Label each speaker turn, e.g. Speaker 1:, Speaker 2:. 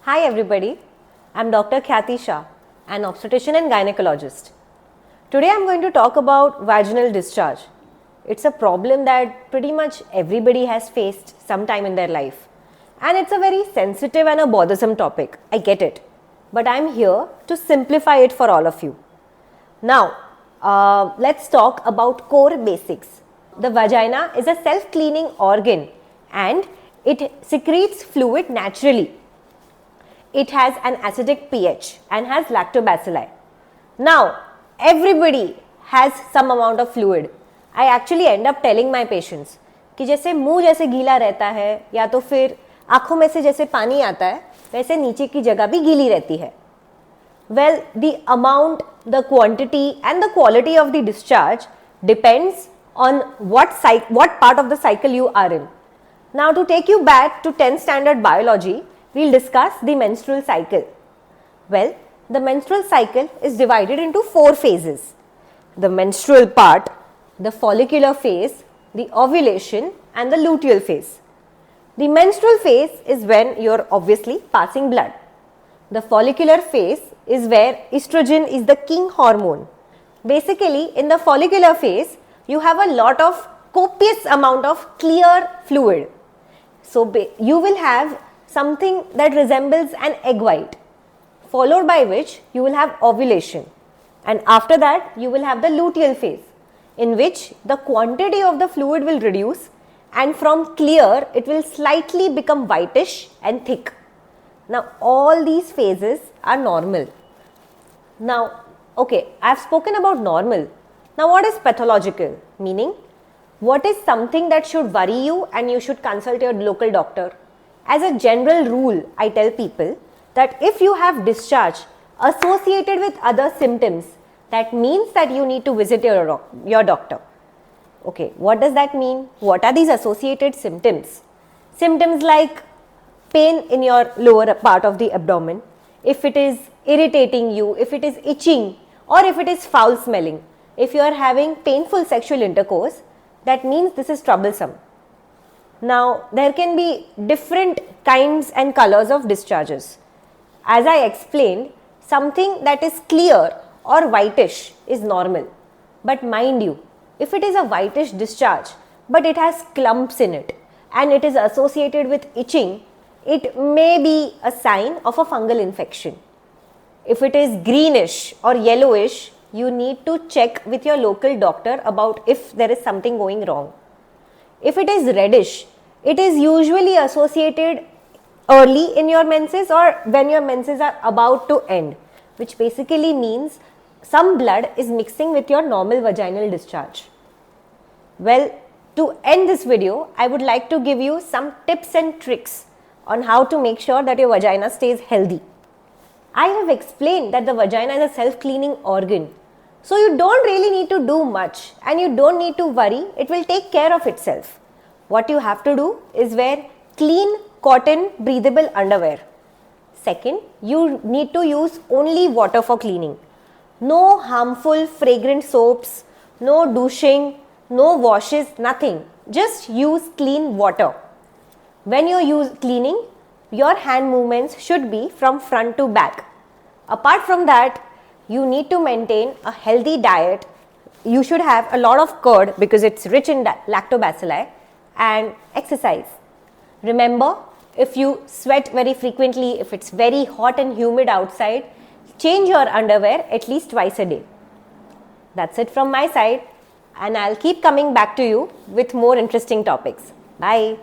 Speaker 1: Hi everybody, I'm Dr. Khyati Shah, an obstetrician and gynecologist. Today I'm going to talk about vaginal discharge. It's a problem that pretty much everybody has faced sometime in their life. And it's a very sensitive and a bothersome topic, I get it. But I'm here to simplify it for all of you. Now, let's talk about core basics. The vagina is a self-cleaning organ and it secretes fluid naturally. It has an acidic pH and has lactobacilli. Now, everybody has some amount of fluid. I actually end up telling my patients कि जैसे मुंह जैसे गीला रहता है या तो फिर आँखों में से जैसे पानी आता है वैसे नीचे की जगह भी गीली रहती है. Well, the amount, the quantity and the quality of the discharge depends on what part of the cycle you are in. Now, to take you back to 10th standard biology, we'll discuss the menstrual cycle. Well, the menstrual cycle is divided into 4 phases. The menstrual part, the follicular phase, the ovulation and the luteal phase. The menstrual phase is when you're obviously passing blood. The follicular phase is where estrogen is the king hormone. Basically, in the follicular phase, you have a lot of copious amount of clear fluid. So, you will have something that resembles an egg white, followed by which you will have ovulation, and after that you will have the luteal phase, in which the quantity of the fluid will reduce and from clear it will slightly become whitish and thick. Now all these phases are normal. Now okay, I have spoken about normal. Now what is pathological? Meaning, what is something that should worry you and you should consult your local doctor? As a general rule, I tell people that if you have discharge associated with other symptoms, that means that you need to visit your doctor. Okay, what does that mean? What are these associated symptoms? Symptoms like pain in your lower part of the abdomen, if it is irritating you, if it is itching, or if it is foul smelling. If you are having painful sexual intercourse, that means this is troublesome. Now, there can be different kinds and colors of discharges. As I explained, something that is clear or whitish is normal. But mind you, if it is a whitish discharge, but it has clumps in it and it is associated with itching, it may be a sign of a fungal infection. If it is greenish or yellowish, you need to check with your local doctor about if there is something going wrong. If it is reddish, it is usually associated early in your menses or when your menses are about to end, which basically means some blood is mixing with your normal vaginal discharge. Well, to end this video, I would like to give you some tips and tricks on how to make sure that your vagina stays healthy. I have explained that the vagina is a self-cleaning organ. So you don't really need to do much and you don't need to worry, it will take care of itself. What you have to do is wear clean cotton breathable underwear. Second, you need to use only water for cleaning. No harmful fragrant soaps, no douching, no washes, nothing. Just use clean water. When you cleaning, your hand movements should be from front to back. Apart from that, you need to maintain a healthy diet. You should have a lot of curd because it's rich in lactobacilli, and exercise. Remember, if you sweat very frequently, if it's very hot and humid outside, change your underwear at least twice a day. That's it from my side, and I'll keep coming back to you with more interesting topics. Bye.